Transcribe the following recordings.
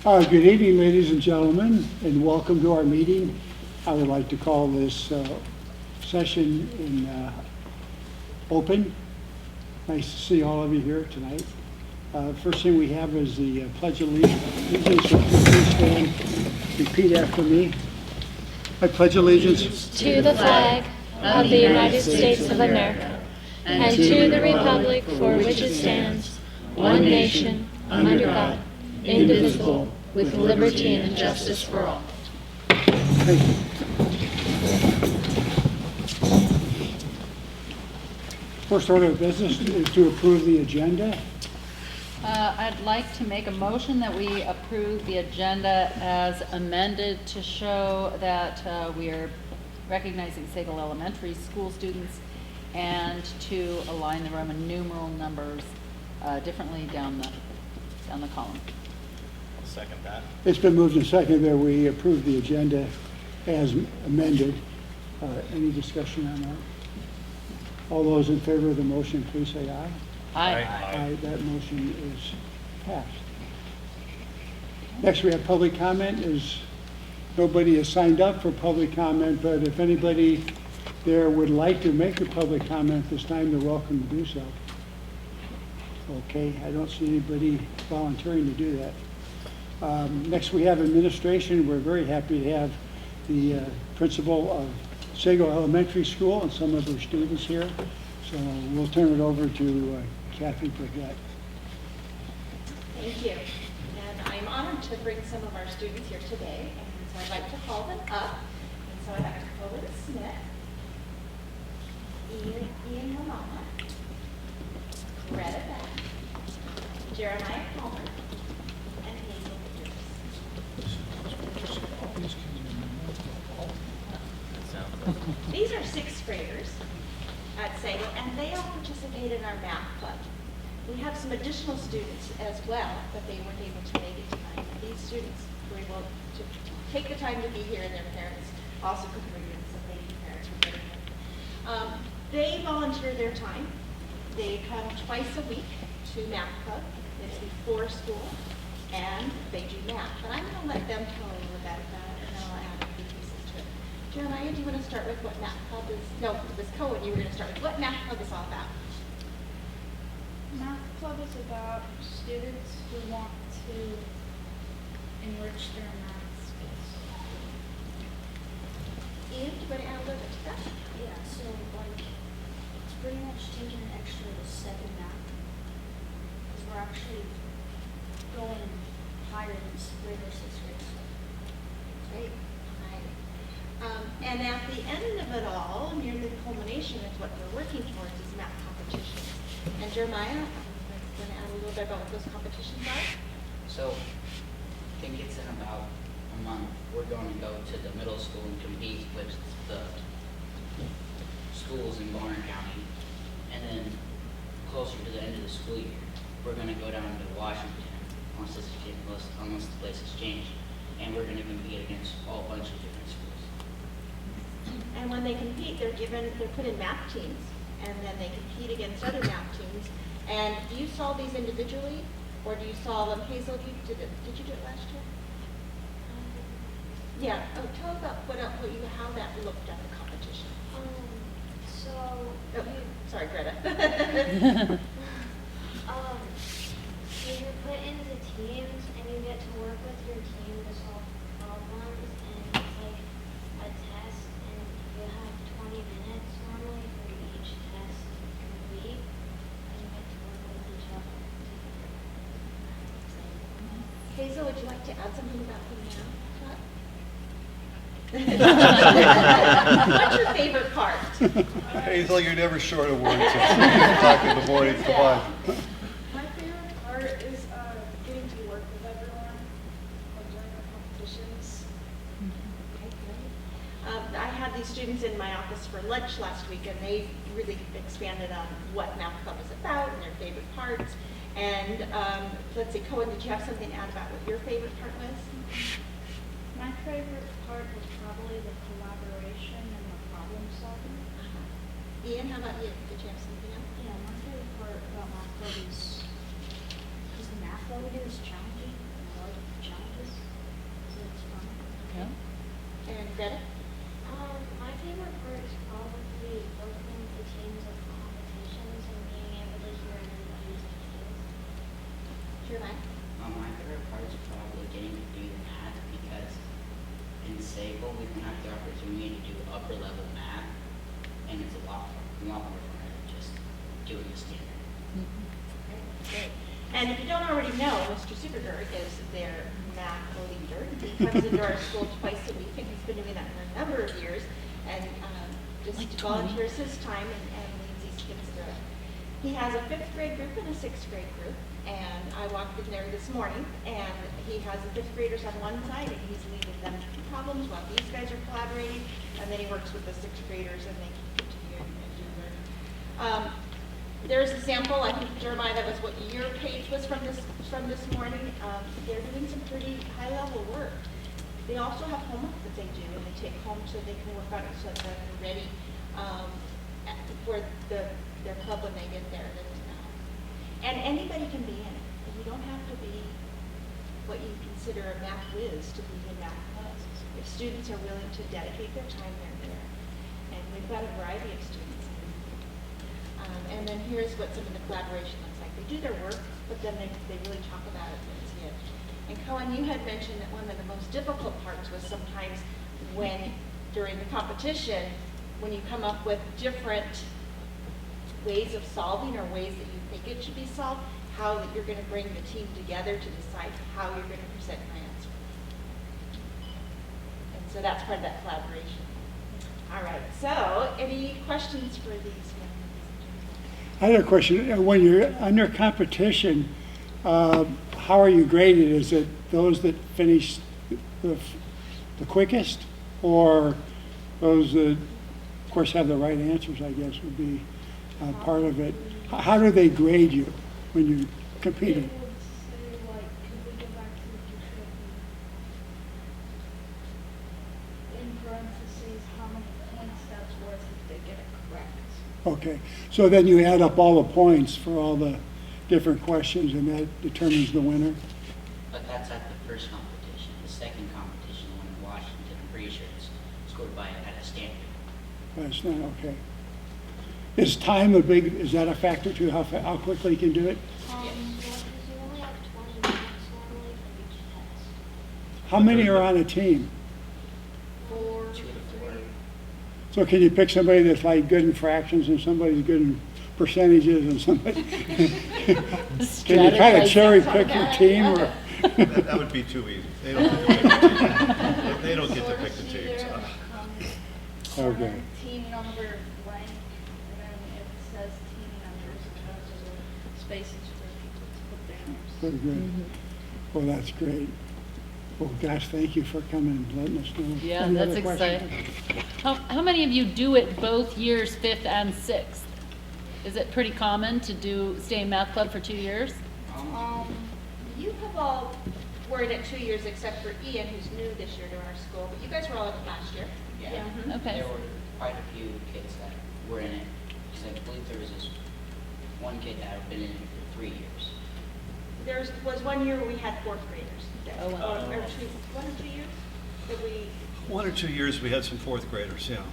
Good evening, ladies and gentlemen, and welcome to our meeting. I would like to call this session open. Nice to see all of you here tonight. First thing we have is the Pledge of Allegiance. So please stand, repeat after me. I pledge allegiance to the flag of the United States of America and to the republic for which it stands, one nation, under God, indivisible, with liberty and justice for all. Thank you. First order of business is to approve the agenda. I'd like to make a motion that we approve the agenda as amended to show that we are recognizing Sagal Elementary School students and to align the Roman numeral numbers differently down the column. I'll second that. It's been moved and seconded that we approve the agenda as amended. Any discussion on that? All those in favor of the motion, please say aye. Aye. Aye. That motion is passed. Next, we have public comment. Nobody has signed up for public comment, but if anybody there would like to make a public comment this time, they're welcome to do so. Okay, I don't see anybody volunteering to do that. Next, we have administration. We're very happy to have the principal of Sago Elementary School and some of her students here. So we'll turn it over to Kathy Brigette. Thank you. And I'm honored to bring some of our students here today. And so I'd like to call them up. And so I have Colin Smith, Ian Mamama, Greta Beck, Jeremiah Palmer, and Hazel Pierce. These are sixth graders at Sago, and they all participate in our math club. We have some additional students as well, but they weren't able to make it tonight. These students were able to take the time to be here, and their parents also contributed, so thank you, parents, for being here. They volunteer their time. They come twice a week to math club. It's before school, and they do math. But I'm going to let them tell a little bit about it, and then I'll add a few pieces to it. Jeremiah, do you want to start with what math club is? No, Ms. Cohen, you were going to start with what math club is all about. Math club is about students who want to enrich their math skills. Ian, do you want to add a little bit to that? Yeah, so like it's pretty much taking an extra second math because we're actually going higher than grade or sixth grade. Great. And at the end of it all, near the culmination is what we're working towards is math competitions. And Jeremiah, I'm going to add a little bit about what those competitions are. So, I think it's in about a month, we're going to go to the middle school and compete with the schools in Warren County. And then, closer to the end of the school year, we're going to go down to Washington, unless the place has changed. And we're going to compete against a whole bunch of different schools. And when they compete, they're put in math teams, and then they compete against other math teams. And do you solve these individually, or do you solve them? Hazel, did you do it last year? Yeah. Oh, tell about how that looked at the competition. Sorry, Greta. You're put into teams, and you get to work with your team to solve problems, and it's like a test, and you have 20 minutes normally for each test to complete, and you get to work with each other. Hazel, would you like to add something about the math? What's your favorite part? Hazel, you're never short of words. You're talking in the morning. Come on. My favorite part is getting to work with everyone during the competitions. Okay, great. I had these students in my office for lunch last week, and they really expanded on what math club is about and their favorite parts. And let's see, Cohen, did you have something to add about what your favorite part was? My favorite part was probably the collaboration and the problem solving. Ian, how about you? Did you have something else? Yeah, my favorite part about math club is because the math that we do is challenging, and I like challenges. Jeremiah? My favorite part is probably getting to do the math because in Sable we don't have the opportunity to do upper level math, and it's a lot more fun than just doing the standard. Great. And if you don't already know, Mr. Superger is their math leader. He comes into our school twice a week, and he's been doing that for a number of years, and just Like 20. volunteers his time and leads these kids through it. He has a 5th grade group and a 6th grade group, and I walked in there this morning, and he has the 5th graders on one side, and he's leading them through problems while these guys are collaborating, and then he works with the 6th graders, and they continue and do learning. There's a sample, I think, Jeremiah, that was what your page was from this morning. They're doing some pretty high-level work. They also have homework that they do, and they take home so they can work on it so that they're ready for their club when they get there. And anybody can be in it. You don't have to be what you consider a math whiz to be in math clubs. If students are willing to dedicate their time, they're there. And we've got a variety of students. And then here's what some of the collaboration looks like. They do their work, but then they really talk about it and see it. And Cohen, you had mentioned that one of the most difficult parts was sometimes when, during the competition, when you come up with different ways of solving or ways that you think it should be solved, how that you're going to bring the team together to decide how you're going to present your answer. And so that's part of that collaboration. All right, so any questions for these young ladies? I had a question. When you're under competition, how are you graded? Is it those that finish the quickest, or those that, of course, have the right answers, I guess, would be part of it? How do they grade you when you're competing? It would say, like, can we go back to the picture in parentheses, how many points that's worth if they get it correct? Okay, so then you add up all the points for all the different questions, and that determines the winner? But that's at the first competition. The second competition, the one in Washington, I'm pretty sure it's scored by at a standard. That's not, okay. Is time is that a factor too, how quickly you can do it? Yeah, because you only have 20 minutes normally for each test. How many are on a team? 4, 2 to 4. So can you pick somebody that's like good in fractions and somebody's good in percentages and somebody? Can you kind of cherry pick your team, or? That would be too easy. They don't get to pick the teams. They don't get to pick the teams. Okay. Team number blank, and then it says team numbers, and those are the spaces for people to put their names. Very good. Well, that's great. Well, gosh, thank you for coming and letting us know. Yeah, Any that's other questions? exciting. How many of you do it both years, 5th and 6th? Is it pretty common to stay in math club for 2 years? You have all were in it 2 years except for Ian, who's new this year to our school, but you guys were all in it last year. Yeah. Okay. There were quite a few kids that were in it, because I believe there was this one kid that had been in it for 3 years. There was 1 year where we had 4th graders. Oh, wow. Or 1 or 2 years that we 1 or 2 years, we had some 4th graders, yeah.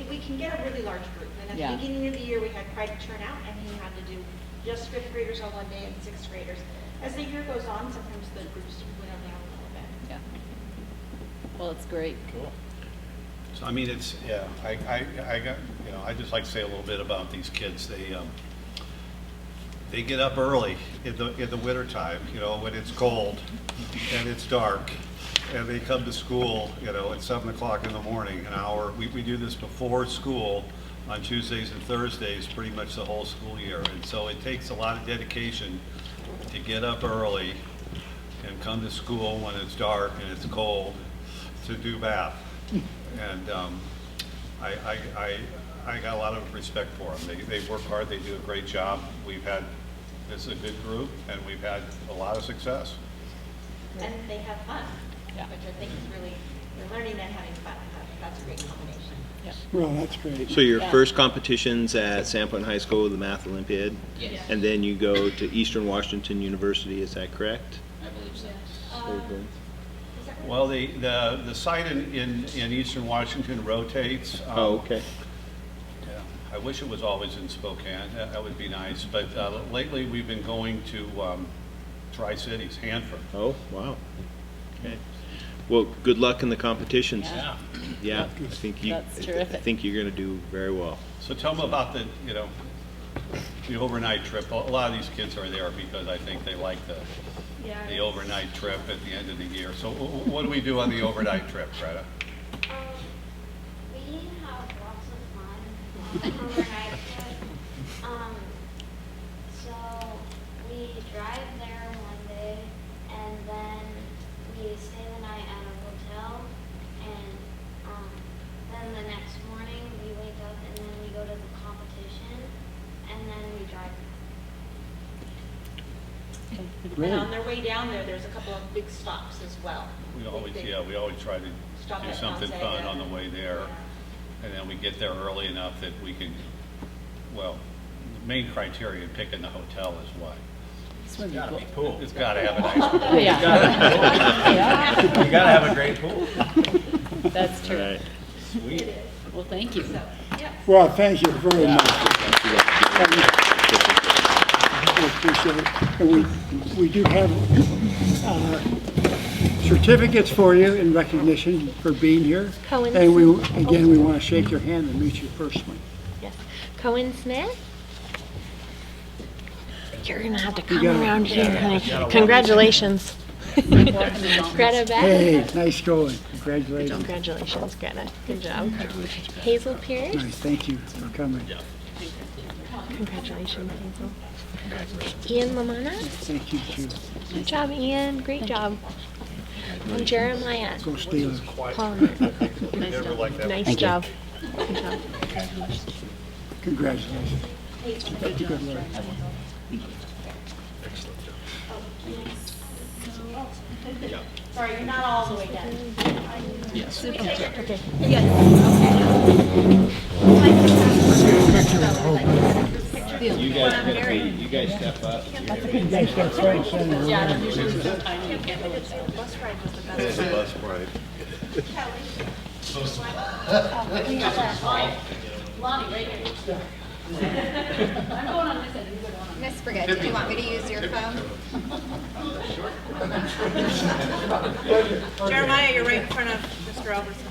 we can get a really large group. And at Yeah. the beginning of the year, we had quite a turnout, and he had to do just 5th graders on one day and 6th graders. As the year goes on, sometimes the groups dwindle down a little bit. Yeah. Well, it's great. Cool. So, I mean, it's, yeah, I got, I'd just like to say a little bit about these kids. They get up early in the wintertime, when it's cold and it's dark, and they come to school, at 7 o'clock in the morning, an hour. We do this before school on Tuesdays and Thursdays, pretty much the whole school year. And so it takes a lot of dedication to get up early and come to school when it's dark and it's cold to do math. And I got a lot of respect for them. They work hard, they do a great job. This is a good group, and we've had a lot of success. And they have fun, Yeah. which I think is really, they're learning and having fun. That's a great combination. Well, that's great. So your Yeah. first competition's at Sandpoint High School, the Math Olympiad, Yes, and then you go to Eastern Washington University, is that correct? I believe so. So good. Is that right? Well, the site in Eastern Washington rotates. Oh, okay. Yeah, I wish it was always in Spokane. That would be nice. But lately, we've been going to Tri-Cities, Hanford. Oh, wow. Okay. Well, good luck in the competitions. Yeah. Yeah, I think That's I terrific. think you're going to do very well. So tell them about the, the overnight trip. A lot of these kids are there because I think they like the overnight trip at the end of the year. So what do we do on the overnight trip, Greta? We have lots of fun on the overnight trip. So we drive there one day, and then we stay the night at a hotel, and then the next morning we wake up and then we go to the competition, and then we drive. Great. And on their way down there, there's a couple of big stops as well. We always try to Stop do at something Gonzaga. fun on the way there. And then we get there early enough that we can, well, the main criteria in picking the hotel is what? Swimming Gotta pool. be pool. It's gotta have a nice pool. Yeah. Yeah. You gotta have a great pool. That's All true. right. Sweet. Well, thank you. Well, thank you very much. We appreciate it. And we do have certificates for you in recognition for being here. Cohen And we Smith. want to shake your hand and meet you personally. Yes. Cohen Smith? You're going to have to come got it. around here, honey. Congratulations. Greta Beck? Hey, nice going. Congratulations. Congratulations, Greta. Good job. Hazel Pierce? Nice, thank you for coming. Congratulations, Hazel. Ian Lamana? Thank you, too. Good job, Ian. Great job. And Jeremiah Go Steelers. Palmer. Never like that. Nice job. Good job. Congratulations. Good luck. Sorry, you're not all the way done. Okay. You guys step up. Nice to have friends standing around. Yeah, usually it's so tiny, you can't really tell. Bus ride. Lonnie, right here. I'm going on this end, you go on. Miss Brigette, do you want me to use your phone? Jeremiah, you're right in front of Mr. Albertson.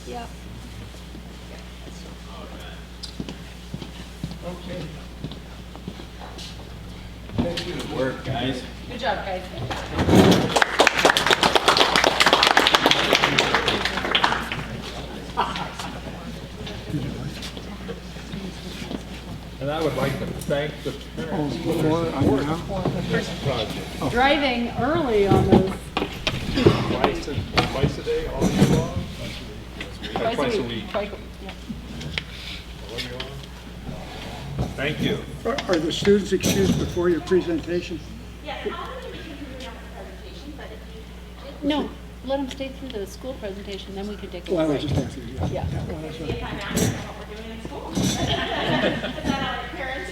Yep. Good work, guys. Good job, guys. And I would like to thank the parents for Before, their I'm support now. of this project. Driving early on those. Twice a day, all year long? Twice a week. Yeah. All year long? Thank you. Are the students excused before your presentation? Yes, I'll have you continue on the presentation, but if you No, let them stay through the school presentation, then we can take a Well, I was break. just asking, yeah. Yeah. Well, that's did, right. if I'm asking what we're doing in school. Put that on our parents.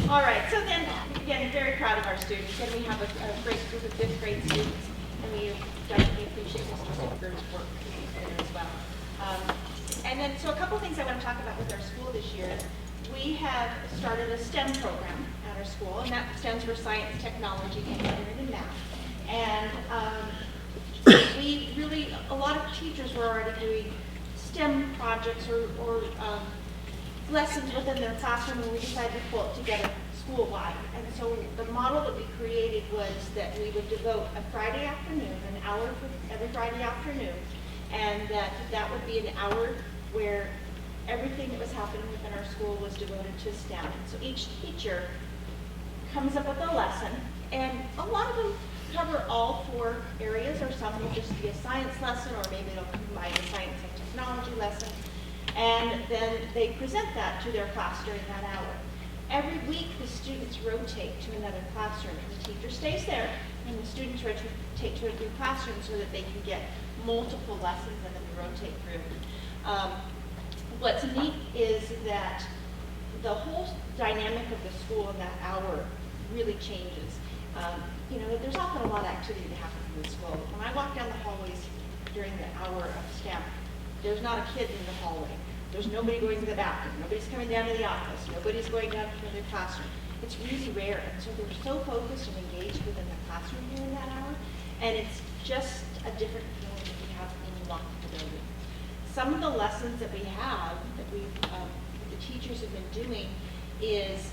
All right, so then, again, very proud of our students, and we have a great group of fifth grade students, and we definitely appreciate Mr. Silver's work there as well. And then, so a couple things I want to talk about with our school this year. We have started a STEM program at our school, and that stands for Science, Technology, Engineering, and Math. And we really, a lot of teachers were already doing STEM projects or lessons within their classroom, and we decided to pull it together school-wide. And so the model that we created was that we would devote a Friday afternoon, an hour for every Friday afternoon, and that would be an hour where everything that was happening within our school was devoted to STEM. And so each teacher comes up with a lesson, and a lot of them cover all four areas, or some will just be a science lesson, or maybe they'll combine a science and technology lesson. And then they present that to their class during that hour. Every week, the students rotate to another classroom. The teacher stays there, and the students rotate to a new classroom so that they can get multiple lessons and then we rotate through. What's neat is that the whole dynamic of the school in that hour really changes. You know, there's often a lot of activity that happens in the school. When I walk down the hallways during the hour of STEM, there's not a kid in the hallway. There's nobody going to the bathroom. Nobody's coming down to the office. Nobody's going down to their classroom. It's really rare, and so they're so focused and engaged within the classroom during that hour, and it's just a different feeling that we have when we walk through the building. Some of the lessons that we have, that the teachers have been doing, is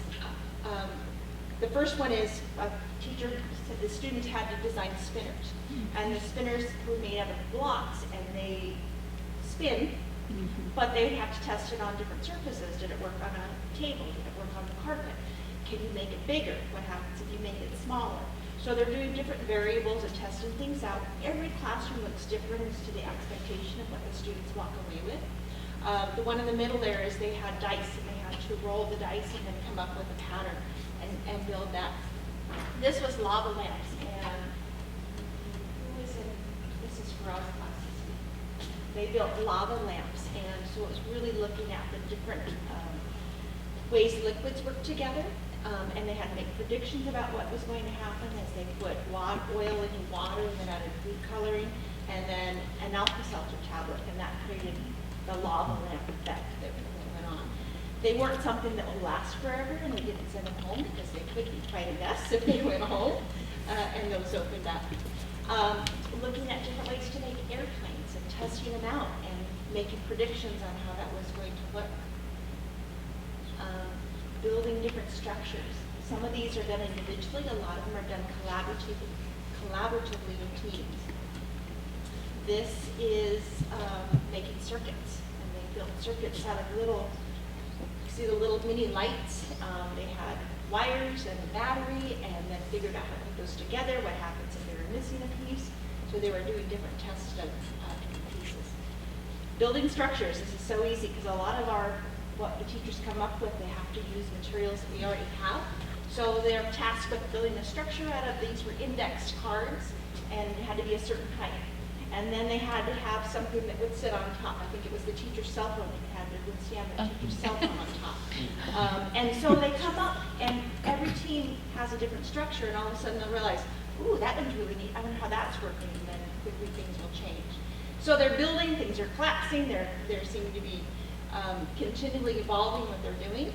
the first one is a teacher said the students had to design spinners, and the spinners were made out of blocks, and they spin. But they have to test it on different surfaces. Did it work on a table? Did it work on the carpet? Can you make it bigger? What happens if you make it smaller? So they're doing different variables and testing things out. Every classroom looks different as to the expectation of what the students walk away with. The one in the middle there is they had dice, and they had to roll the dice and then come up with a pattern and build that. This was lava lamps, and who is in, this is for our classes. They built lava lamps, and so it was really looking at the different ways liquids work together, and they had to make predictions about what was going to happen as they put oil into water and then added food coloring, and then an Alka-Seltzer tablet, and that created the lava lamp effect that went on. They weren't something that would last forever, and we didn't send them home because they could be quite a mess if they went home, and those opened up. Looking at different ways to make airplanes and testing them out and making predictions on how that was going to look. Building different structures. Some of these are done individually, a lot of them are done collaboratively in teams. This is making circuits, and they built circuits out of little, you see the little mini lights. They had wires and a battery, and then figured out how to put those together, what happens if they were missing a piece. So they were doing different tests of different pieces. Building structures, this is so easy because a lot of what the teachers come up with, they have to use materials that we already have. So they're tasked with building a structure out of these were indexed cards, and it had to be a certain height. And then they had to have something that would sit on top. I think it was the teacher's cell phone that had to withstand the teacher's cell phone on top. And so they come up, and every team has a different structure, and all of a sudden they'll realize, ooh, that one's really neat. I wonder how that's working, and then quickly things will change. So they're building, things are collapsing, they're seeming to be continually evolving what they're doing.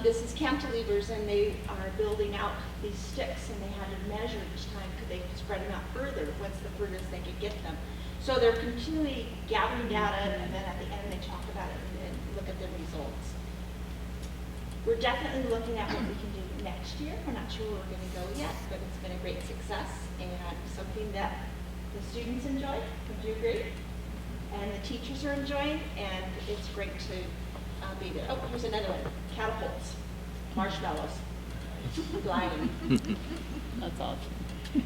This is cantilevers, and they are building out these sticks, and they had to measure each time could they spread them out further, what's the furthest they could get them. So they're continually gathering data, and then at the end they talk about it and look at the results. We're definitely looking at what we can do next year. We're not sure where we're going to go yet, but it's been a great success and something that the students enjoy. Would you agree? And the teachers are enjoying, and it's great to be there. Oh, here's another one. Catapults, marshmallows, gliding. That's awesome. Yeah.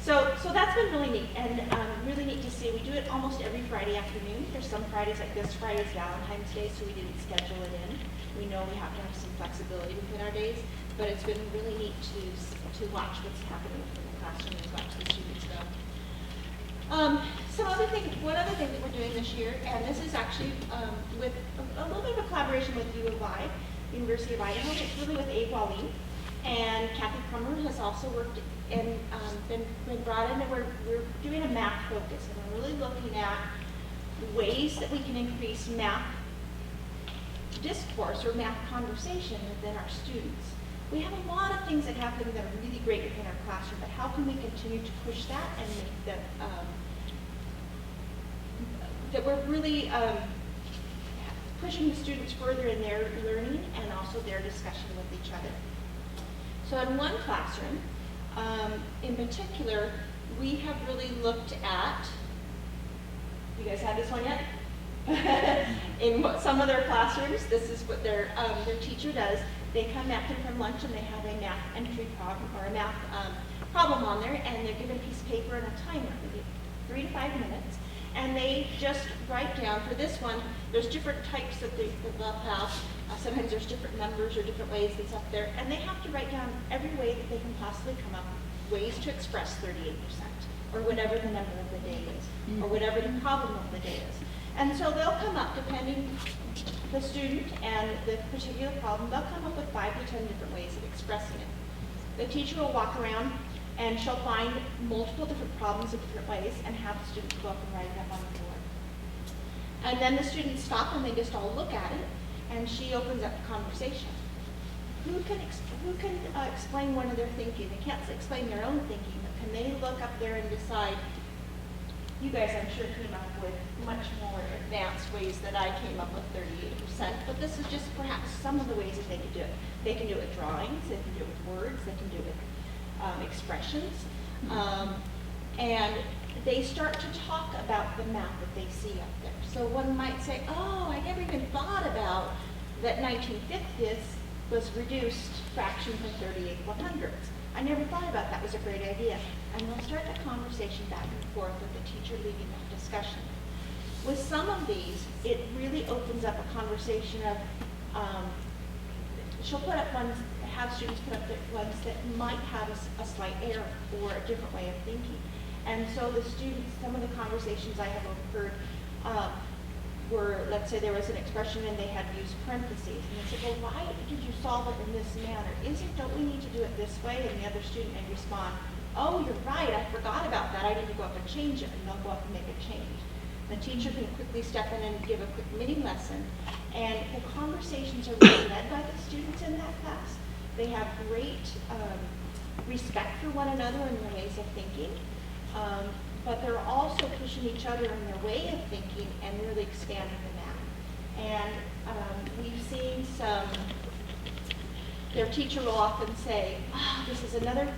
So that's been really neat, and really neat to see. We do it almost every Friday afternoon. There's some Fridays, like this Friday is Valentine's Day, so we didn't schedule it in. We know we have to have some flexibility within our days, but it's been really neat to watch what's happening in the classroom and watch the students go. One other thing that we're doing this year, and this is actually with a little bit of a collaboration with U of I, University of Idaho. It's really with Abe Wallin, and Kathy Crummer has also worked and been brought in, and we're doing a math focus, and we're really looking at ways that we can increase math discourse or math conversation within our students. We have a lot of things that happen that are really great within our classroom, but how can we continue to push that and make that that we're really pushing the students further in their learning and also their discussion with each other. So in one classroom, in particular, we have really looked at, you guys had this one yet? In some of their classrooms, this is what their teacher does. They come back in from lunch and they have a math entry problem or a math problem on there, and they're given a piece of paper and a timer, 3 to 5 minutes, and they just write down. For this one, there's different types that they'll have. Sometimes there's different numbers or different ways that's up there, and they have to write down every way that they can possibly come up with ways to express 38%, or whatever the number of the day is, or whatever the problem of the day is. And so they'll come up, depending the student and the particular problem, they'll come up with 5 to 10 different ways of expressing it. The teacher will walk around and she'll find multiple different problems in different ways and have the students go up and write it up on the board. And then the students stop and they just all look at it, and she opens up a conversation. Who can explain one of their thinking? They can't explain their own thinking, but can they look up there and decide? You guys, I'm sure, came up with much more advanced ways that I came up with 38%, but this is just perhaps some of the ways that they can do it. They can do it with drawings, they can do it with words, they can do it with expressions, and they start to talk about the map that they see up there. So one might say, oh, I never even thought about that 19/50ths was reduced fraction from 38/100ths. I never thought about that. Was a great idea. And we'll start the conversation back and forth with the teacher leading that discussion. With some of these, it really opens up a conversation of, she'll put up ones, have students put up ones that might have a slight error or a different way of thinking. And so the students, some of the conversations I have overheard were, let's say there was an expression and they had used parentheses. And they said, well, why did you solve it in this manner? Don't we need to do it this way? And the other student may respond, oh, you're right, I forgot about that. I need to go up and change it. And they'll go up and make a change. The teacher can quickly step in and give a quick mini lesson. And the conversations are really led by the students in that class. They have great respect for one another and their ways of thinking. But they're also pushing each other in their way of thinking and really expanding the map. And we've seen their teacher will often say, this is another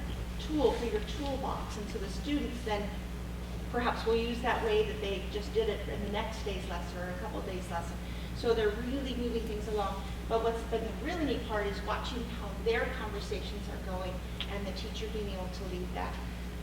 tool for your toolbox. And so the students then perhaps will use that way that they just did it in the next day's lesson or a couple of days' lesson. So they're really moving things along. But what's been the really neat part is watching how their conversations are going and the teacher being able to lead that.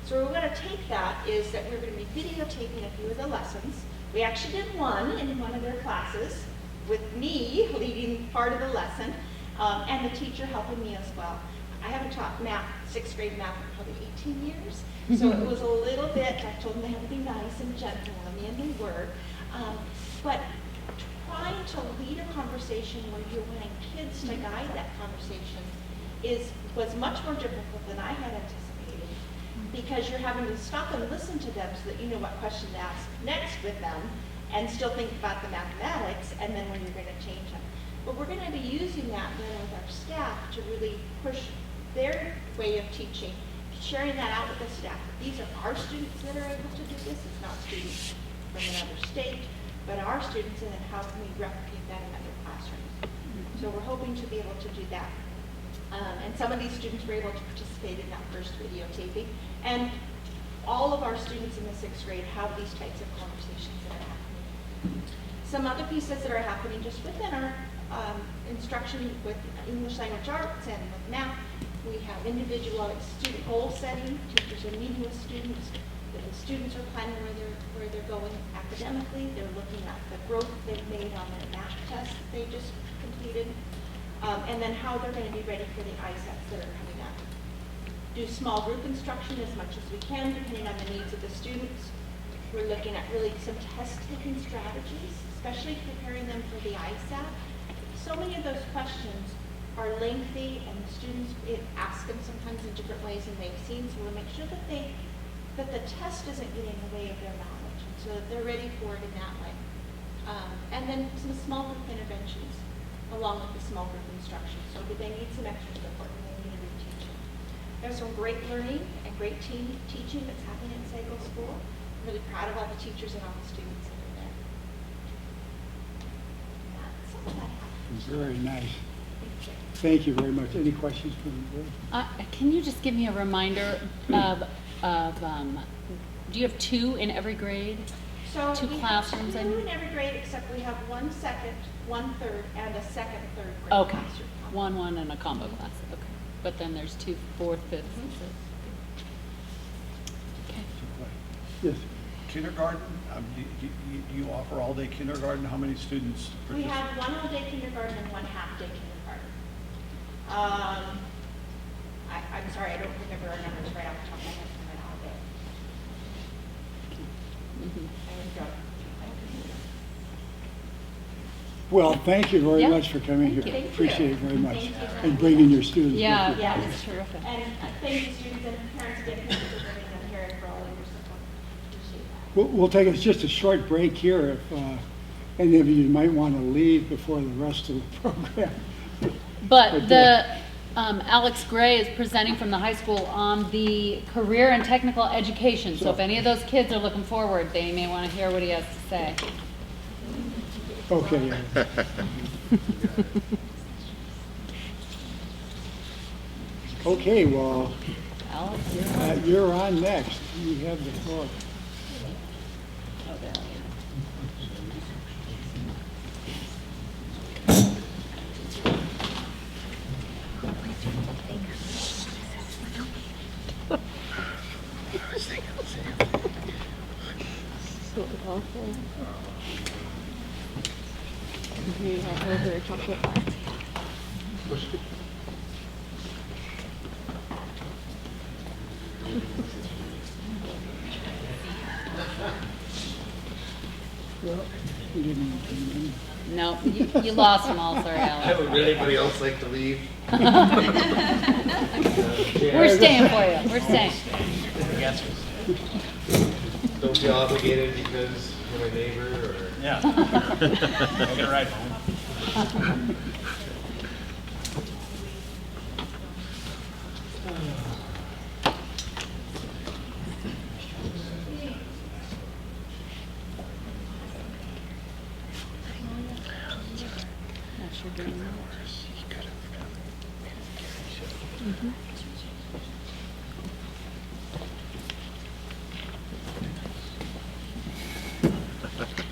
So we're going to take that is that we're going to be videotaping a few of the lessons. We actually did one in one of their classes with me leading part of the lesson and the teacher helping me as well. I haven't taught math, 6th grade math for probably 18 years. So it was a little bit, I told them they had to be nice and gentle on me, and they were. But trying to lead a conversation where you're wanting kids to guide that conversation was much more difficult than I had anticipated, because you're having to stop and listen to them so that you know what question to ask next with them and still think about the mathematics and then when you're going to change them. But we're going to be using that then with our staff to really push their way of teaching, sharing that out with the staff. These are our students that are able to do this. It's not students from another state, but our students, and then how can we replicate that in other classrooms. So we're hoping to be able to do that. And some of these students were able to participate in that first videotaping. And all of our students in the 6th grade have these types of conversations that are happening. Some other pieces that are happening just within our instruction with English language arts and with math, we have individual student goal setting. Teachers are meeting with students. The students are planning where they're going academically. They're looking at the growth they've made on their math test that they just completed. And then how they're going to be ready for the ISETs that are coming up. Do small group instruction as much as we can, depending on the needs of the students. We're looking at really some test-taking strategies, especially preparing them for the ISAT. So many of those questions are lengthy, and the students ask them sometimes in different ways than they've seen, so we'll make sure that the test isn't getting in the way of their knowledge, and so that they're ready for it in that way. And then some small group interventions along with the small group instruction. So do they need some extra support when they need a reteaching? There's some great learning and great teaching that's happening at Sago School. I'm really proud of all the teachers and all the students that are there. And that's all I have. Very nice. Thank you very much. Any questions from the board? Can you just give me a reminder of do you have 2 in every grade? So 2 classrooms? We have 2 in every grade, except we have 1 second, 1 third, and a second, third grade Okay, classroom. 1, and a combo class. Okay, but then there's 2, 4th, 5th, and 6th. Okay. Yes. Kindergarten, you offer all-day kindergarten, how many students We participate? have 1 all-day kindergarten and 1 half-day kindergarten. I'm sorry, I don't remember our numbers right off the top of my head for an all-day. I would go. Well, thank you very Yeah. much for coming here. Thank you. Appreciate it very much. Thank you. And bringing your students with Yeah, you. yeah, it's terrific. And thank you, students and parents again, for bringing them here and for all of your support. Appreciate that. We'll take just a short break here if any of you might want to leave before the rest of the program. But the, Alex Gray is presenting from the high school on the career and technical education. So if any of those kids are looking forward, they may want to hear what he has to say. Okay. Okay, well, Alex? you're on next. You have the floor. Oh, there. You didn't- No, you lost them all, sorry, Alex. Would anybody else like to leave? We're staying for you, we're staying. Don't feel obligated because you're my neighbor or? Yeah. I'll get a ride home. That's your dream.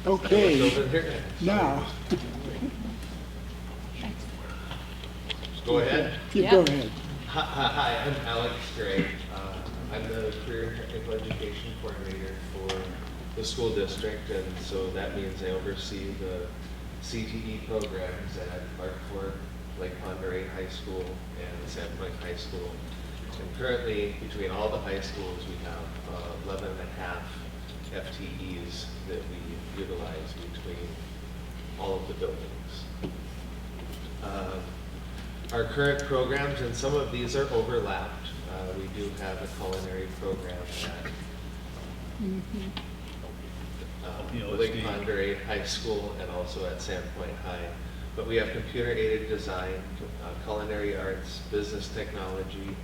Okay, Over here. now, Go ahead. you Yeah. go ahead. Hi, I'm Alex Gray. I'm the Career and Technical Education Coordinator for the school district, and so that means I oversee the CTE programs at Clark Lake Ponderay High School and Sandpoint High School. And currently, between all the high schools, we have 11 and a half FTEs that we utilize between all of the buildings. Our current programs, and some of these are overlapped. We do have a culinary program at Lake Ponderay High School and also at Sandpoint High. But we have computer-aided design, culinary arts, business technology,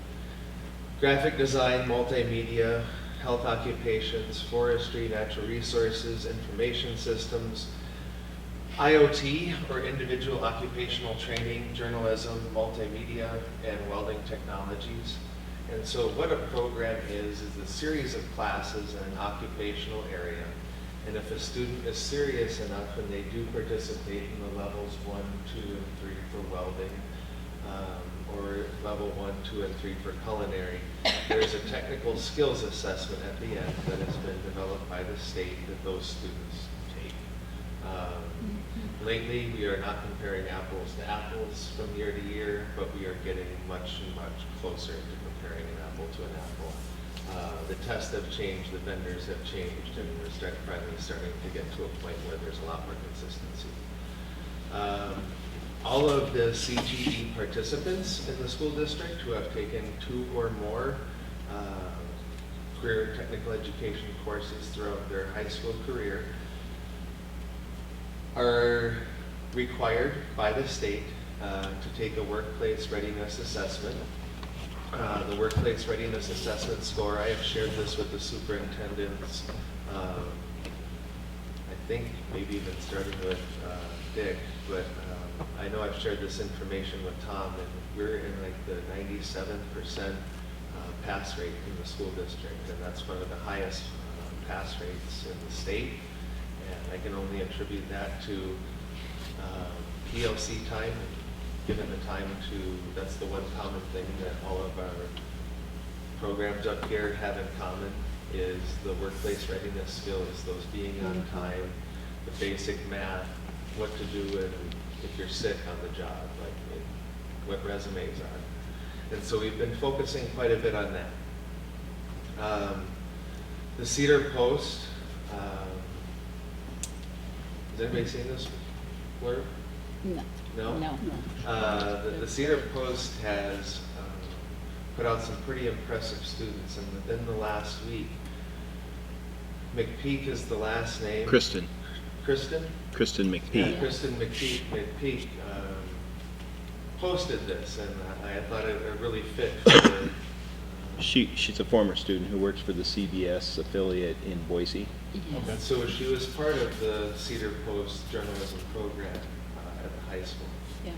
graphic design, multimedia, health occupations, forestry, natural resources, information systems, IoT, or individual occupational training, journalism, multimedia, and welding technologies. And so what a program is a series of classes in an occupational area. And if a student is serious enough and they do participate in the levels 1, 2, and 3 for welding, or level 1, 2, and 3 for culinary, there's a technical skills assessment at the end that has been developed by the state that those students take. Lately, we are not comparing apples to apples from year to year, but we are getting much, much closer to comparing an apple to an apple. The tests have changed, the vendors have changed, and we're finally starting to get to a point where there's a lot more consistency. All of the CTE participants in the school district who have taken 2 or more career technical education courses throughout their high school career are required by the state to take a workplace readiness assessment. The workplace readiness assessment score, I have shared this with the superintendents, I think maybe even starting with Dick, but I know I've shared this information with Tom, and we're in like the 97% pass rate in the school district, and that's one of the highest pass rates in the state. And I can only attribute that to PLC time, given the time to, that's the one common thing that all of our programs up here have in common, is the workplace readiness skills, those being on time, the basic math, what to do if you're sick on the job, like what resumes are. And so we've been focusing quite a bit on that. The Cedar Post, has anybody seen this blurb? No. No? No. The Cedar Post has put out some pretty impressive students, and within the last week, McPeak is the last name. Kristen Kristen? McPeak. Yeah, Kristen McPeak posted this, and I thought it really fit for the, She's a former student who works for the CBS affiliate in Boise. Yes. so she was part of the Cedar Post journalism program at the high school.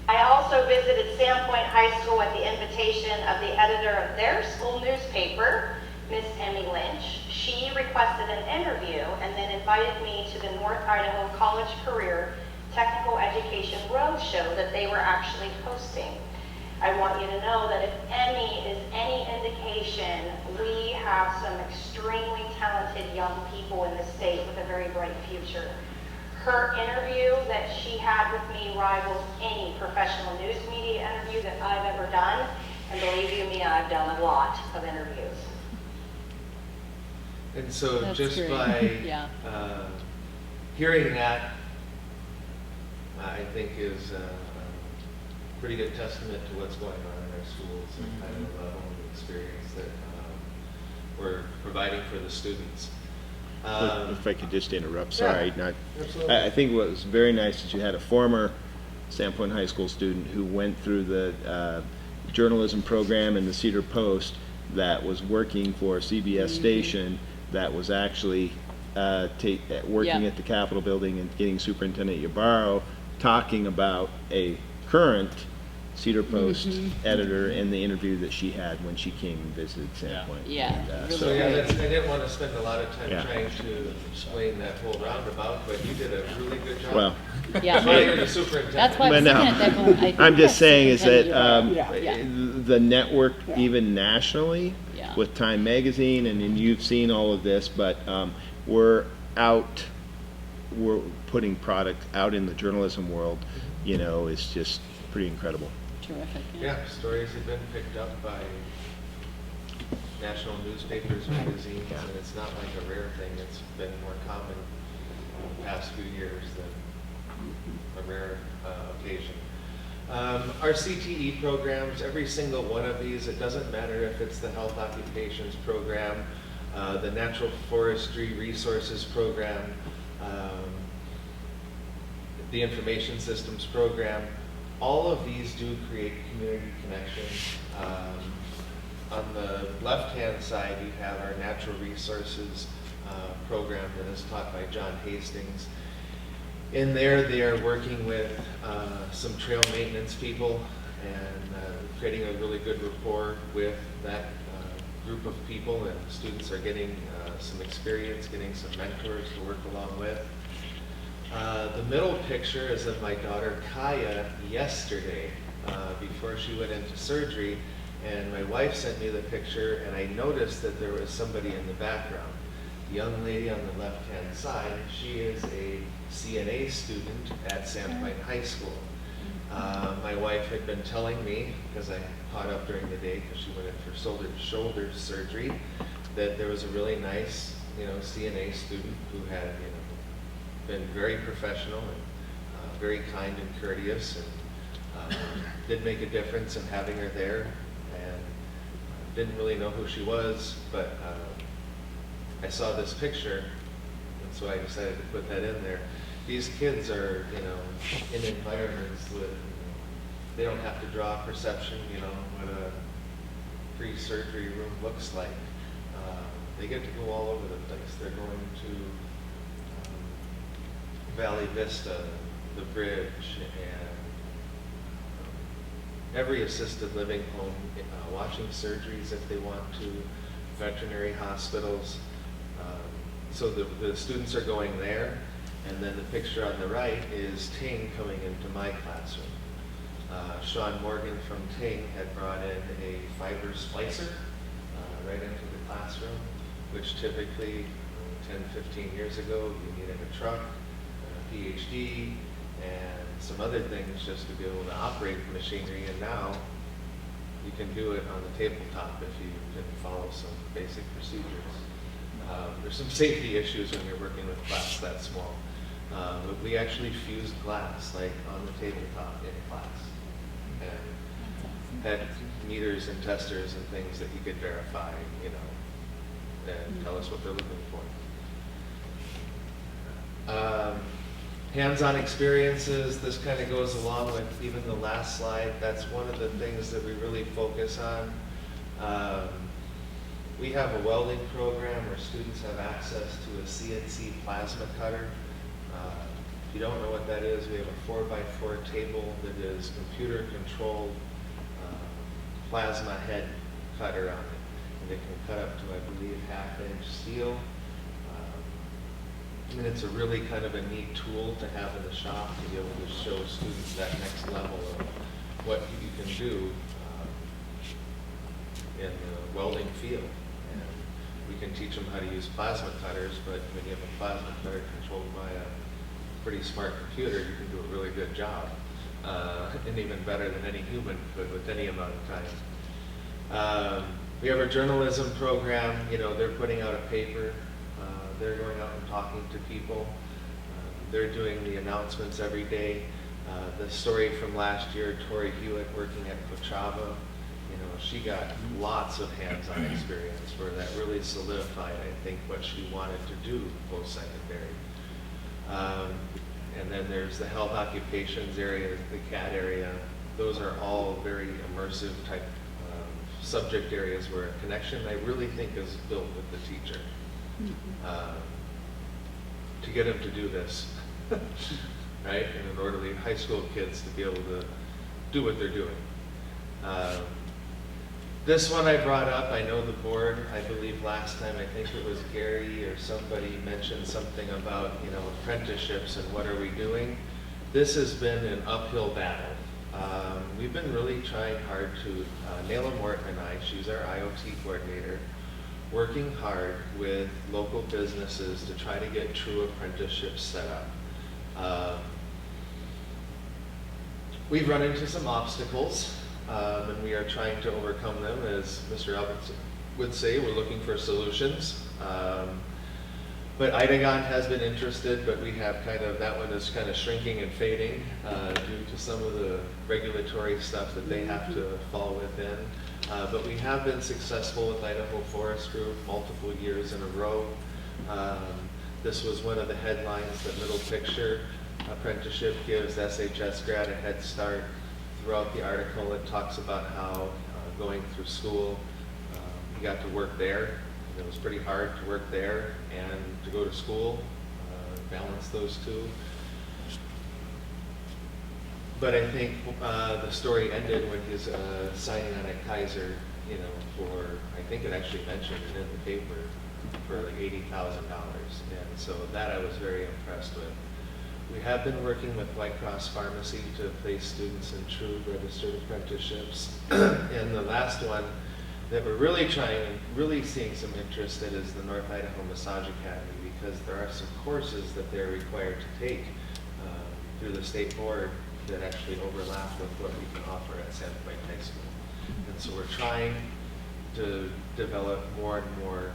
I also visited Sandpoint High School at the invitation of the editor of their school newspaper, Miss Emmy Lynch. She requested an interview and then invited me to the North Idaho College Career Technical Education Roadshow that they were actually hosting. I want you to know that if Emmy is any indication, we have some extremely talented young people in the state with a very bright future. Her interview that she had with me rivals any professional news media interview that I've ever done, and believe you me, I've done a lot of interviews. And so That's just great. by Yeah. hearing that, I think is a pretty good testament to what's going on in our schools and kind of the level of experience that we're providing for the students. If I could just interrupt, sorry. Yeah, absolutely. I think what was very nice is you had a former Sandpoint High School student who went through the journalism program in the Cedar Post that was working for a CBS station that was actually working Yeah. at the Capitol building and getting Superintendent Ybarro talking about a current Cedar Post editor and the interview that she had when she came and visited Sandpoint. Yeah. And, Really So yeah, I didn't want to spend a lot of time Yeah. trying to explain that whole roundabout, but you did a really good job. Well, Yeah. Well, you're the superintendent. That's why But I'm no, saying that I think I'm just saying is that Yeah. the network, even nationally, Yeah. with Time Magazine, and you've seen all of this, but we're putting product out in the journalism world, it's just pretty incredible. Terrific. Yeah, stories have been picked up by national newspapers, magazines, and it's not like a rare thing. It's been more common in the past few years than a rare occasion. Our CTE programs, every single one of these, it doesn't matter if it's the Health Occupations Program, the Natural Forestry Resources Program, the Information Systems Program, all of these do create community connections. On the left-hand side, you have our Natural Resources program that is taught by John Hastings. In there, they are working with some trail maintenance people and creating a really good rapport with that group of people, and students are getting some experience, getting some mentors to work along with. The middle picture is of my daughter Kaya yesterday before she went into surgery, and my wife sent me the picture, and I noticed that there was somebody in the background. The young lady on the left-hand side, she is a CNA student at Sandpoint High School. My wife had been telling me, because I caught up during the day because she went in for shoulder surgery, that there was a really nice, CNA student who had, been very professional and very kind and courteous, and did make a difference in having her there. And didn't really know who she was, but I saw this picture, and so I decided to put that in there. These kids are, in environments with, they don't have to draw perception, what a pre-surgery room looks like. They get to go all over the place. They're going to Valley Vista, the bridge, and every assisted living home, watching surgeries if they want to, veterinary hospitals. So the students are going there, and then the picture on the right is Ting coming into my classroom. Sean Morgan from Ting had brought in a fiber splicer right into the classroom, which typically 10, 15 years ago you needed a truck, a PhD, and some other things just to be able to operate the machinery, and now you can do it on the tabletop if you can follow some basic procedures. There's some safety issues when you're working with class that small. But we actually fused glass, like on the tabletop in class. And had meters and testers and things that you could verify, you know, and tell us what they're looking for. Hands-on experiences, this kind of goes along with even the last slide. That's one of the things that we really focus on. We have a welding program where students have access to a CNC plasma cutter. If you don't know what that is, we have a 4x4 table that is computer controlled plasma head cutter on it. And it can cut up to, I believe, 1/2 inch steel. And it's a really kind of a neat tool to have in the shop to be able to show students that next level of what you can do in the welding field. And we can teach them how to use plasma cutters, but when you have a plasma cutter controlled by a pretty smart computer, you can do a really good job, and even better than any human could with any amount of time. We have our journalism program. You know, they're putting out a paper. They're going out and talking to people. They're doing the announcements every day. The story from last year, Tori Hewitt working at Coachella, you know, she got lots of hands-on experience where that really solidified, I think, what she wanted to do post-secondary. And then there's the health occupations area, the CAD area. Those are all very immersive type subject areas where a connection, I really think, is built with the teacher. To get them to do this, right? And in order to high school kids to be able to do what they're doing. This one I brought up, I know the board, I believe last time, I think it was Gary or somebody mentioned something about, you know, apprenticeships and what are we doing. This has been an uphill battle. We've been really trying hard to, Nayla Morton and I, she's our IoT coordinator, working hard with local businesses to try to get true apprenticeships set up. We've run into some obstacles, and we are trying to overcome them. As Mr. Alberts would say, we're looking for solutions. But Idagon has been interested, but we have kind of, that one is kind of shrinking and fading due to some of the regulatory stuff that they have to fall within. But we have been successful with Idaho Forest Group multiple years in a row. This was one of the headlines, the middle picture. Apprenticeship gives SHS grad a head start. Throughout the article, it talks about how going through school, you got to work there. It was pretty hard to work there and to go to school, balance those two. But I think the story ended when he's signing on at Kaiser, you know, for, I think it actually mentioned it in the paper, for like $80,000. And so that I was very impressed with. We have been working with White Cross Pharmacy to place students in true registered apprenticeships. And the last one that we're really trying and really seeing some interest in is the North Idaho Massage Academy, because there are some courses that they're required to take through the state board that actually overlap with what we can offer at Sandpoint High School. And so we're trying to develop more and more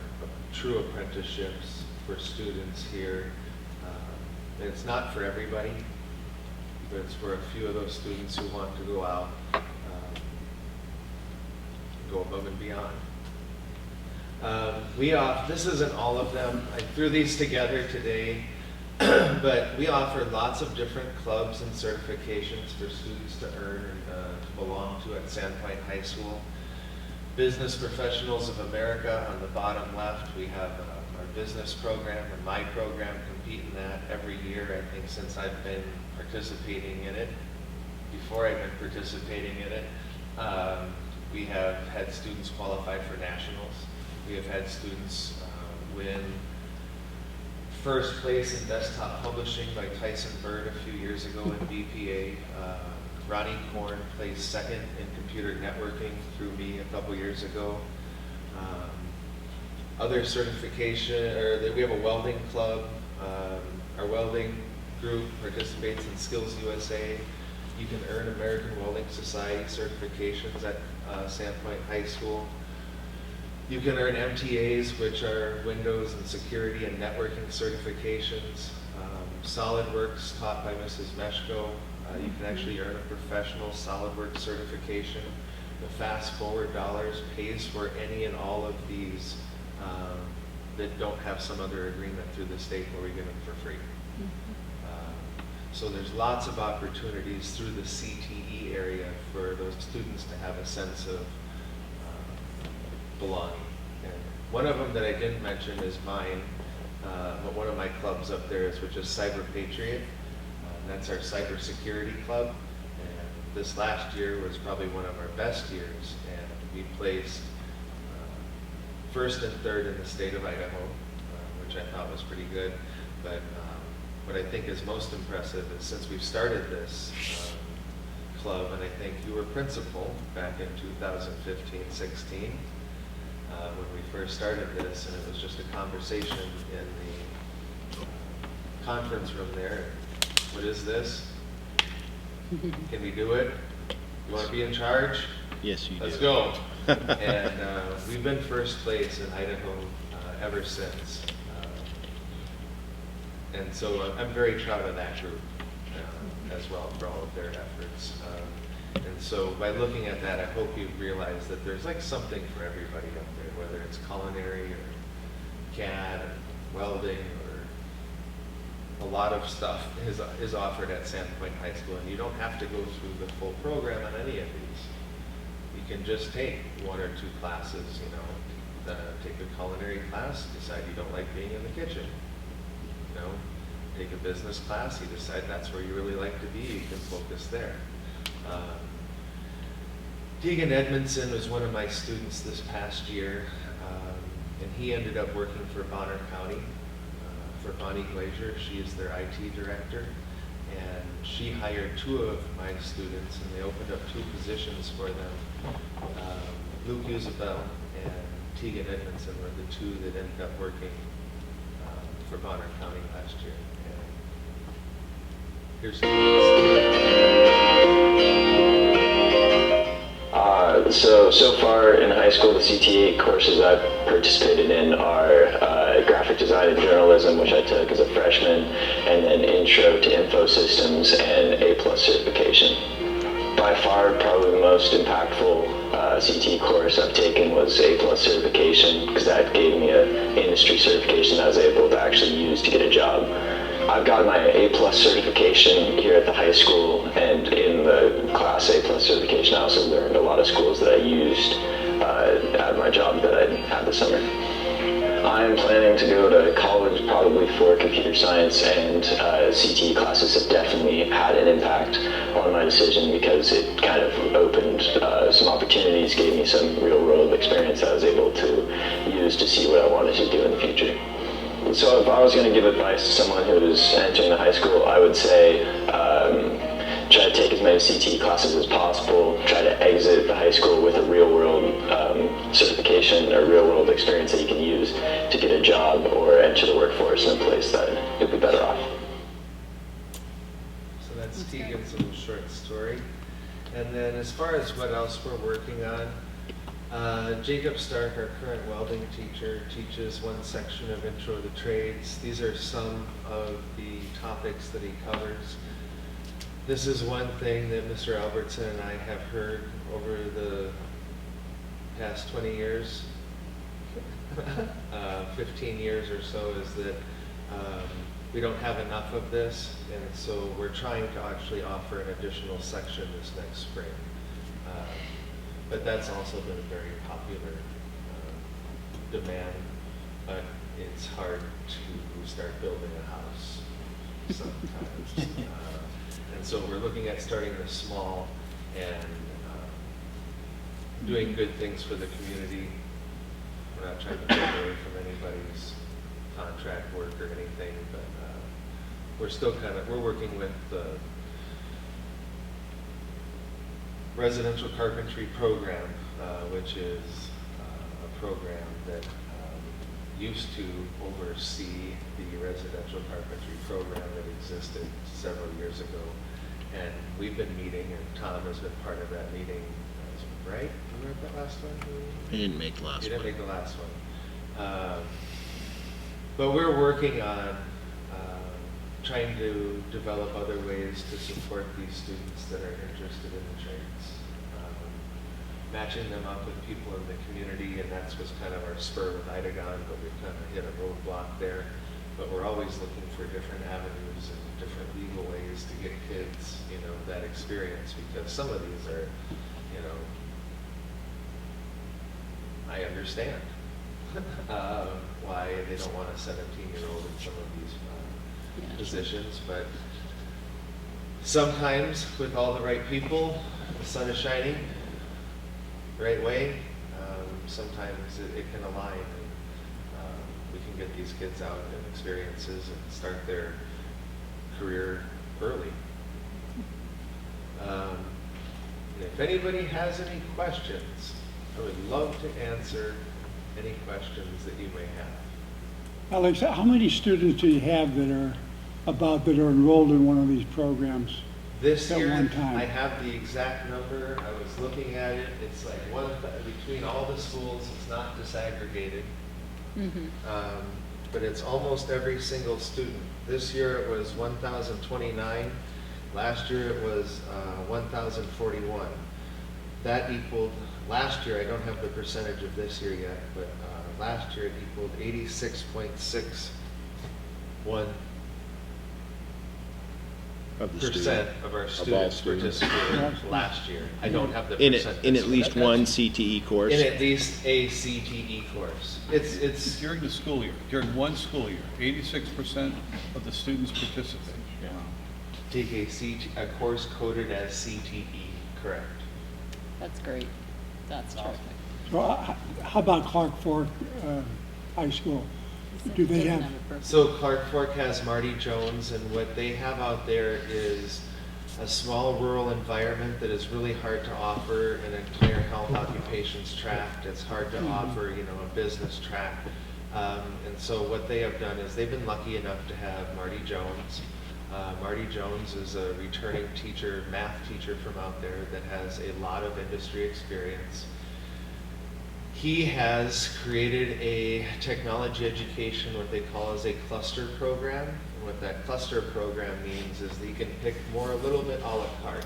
true apprenticeships for students here. And it's not for everybody, but it's for a few of those students who want to go out, go above and beyond. This isn't all of them. I threw these together today. But we offer lots of different clubs and certifications for students to earn and to belong to at Sandpoint High School. Business Professionals of America on the bottom left, we have our business program and my program compete in that every year, I think, since I've been participating in it. Before I've been participating in it, we have had students qualify for nationals. We have had students win first place in desktop publishing by Tyson Bird a few years ago in BPA. Ronnie Korn placed second in computer networking through me a couple years ago. Other certification, we have a welding club. Our welding group participates in Skills USA. You can earn American Welding Society certifications at Sandpoint High School. You can earn MTAs, which are Windows and Security and Networking certifications. SolidWorks taught by Mrs. Meshko. You can actually earn a professional SolidWorks certification. The Fast Forward dollars pays for any and all of these that don't have some other agreement through the state where we get them for free. So there's lots of opportunities through the CTE area for those students to have a sense of belonging. And one of them that I didn't mention is mine, but one of my clubs up there is, which is Cyber Patriot. That's our cybersecurity club. And this last year was probably one of our best years, and we placed first and third in the state of Idaho, which I thought was pretty good. But what I think is most impressive is since we've started this club, and I think you were principal back in 2015-16, when we first started this, and it was just a conversation in the conference room there. What is this? Can we do it? You want to be in charge? Yes, you do. Let's go. And we've been first place in Idaho ever since. And so I'm very proud of that group as well for all of their efforts. And so by looking at that, I hope you realize that there's like something for everybody up there, whether it's culinary or CAD or welding, or a lot of stuff is offered at Sandpoint High School, and you don't have to go through the full program on any of these. You can just take one or two classes, take a culinary class, decide you don't like being in the kitchen. Take a business class, you decide that's where you really like to be, you can focus there. Tegan Edmondson was one of my students this past year, and he ended up working for Bonner County, for Bonnie Glazier. She is their IT director, and she hired two of my students, and they opened up two positions for them. Luke Usabel and Tegan Edmondson were the two that ended up working for Bonner County last year. And here's So far in high school, the CTA courses I've participated in are graphic design and journalism, which I took as a freshman, and then intro to info systems and A+ certification. By far, probably the most impactful CT course I've taken was A+ certification, because that gave me an industry certification that I was able to actually use to get a job. I've got my A+ certification here at the high school, and in the Class A+ certification, I also learned a lot of schools that I used at my job that I had this summer. I'm planning to go to college probably for computer science, and CTE classes have definitely had an impact on my decision because it kind of opened some opportunities, gave me some real-world experience that I was able to use to see what I wanted to do in the future. So if I was going to give advice to someone who is entering the high school, I would say try to take as many CTE classes as possible, try to exit the high school with a real-world certification or real-world experience that you can use to get a job or enter the workforce in a place that you'll be better off. So that's Tegan's little short story. And then as far as what else we're working on, Jacob Stark, our current welding teacher, teaches one section of Intro to Trades. These are some of the topics that he covers. This is one thing that Mr. Albertson and I have heard over the past 20 years, 15 years or so, is that we don't have enough of this, and so we're trying to actually offer an additional section this next spring. But that's also been a very popular demand, but it's hard to start building a house sometimes. And so we're looking at starting this small and doing good things for the community. We're not trying to take away from anybody's contract work or anything, but we're still we're working with the residential carpentry program, which is a program that used to oversee the residential carpentry program that existed several years ago. And we've been meeting, and Tom has been part of that meeting, right? You were at that last one? I didn't make the last one. You didn't make the last one. But we're working on trying to develop other ways to support these students that are interested in the trades. Matching them up with people in the community, and that's what's kind of our spur with Idagon, but we've kind of hit a roadblock there. But we're always looking for different avenues and different legal ways to get kids, you know, that experience, because some of these are, you know, I understand why they don't want a 17-year-old in some of these positions, but sometimes with all the right people, the sun is shining the right way. Sometimes it can align, and we can get these kids out and experiences and start their career early. If anybody has any questions, I would love to answer any questions that you may have. Alex, how many students do you have that are enrolled in one of these programs? This at year, one time? I have the exact number. I was looking at it. It's like between all the schools, it's not disaggregated. But it's almost every single student. This year it was 1,029. Last year it was 1,041. That equaled, last year, I don't have the percentage of this year yet, but last year it equaled 86.61% Of the of our students participated last year. I don't have the percent. In at least one CTE course? In at least a CTE course. It's During the school year, during one school year, 86% of the students participate. take a course coded as CTE, correct. That's great. That's terrific. So how about Clark Fork High School? Do they have? So Clark Fork has Marty Jones, and what they have out there is a small rural environment that is really hard to offer an entire health occupations track. It's hard to offer, you know, a business track. And so what they have done is they've been lucky enough to have Marty Jones. Marty Jones is a returning teacher, math teacher from out there that has a lot of industry experience. He has created a technology education, what they call as a cluster program. And what that cluster program means is that he can pick more a little bit a la carte,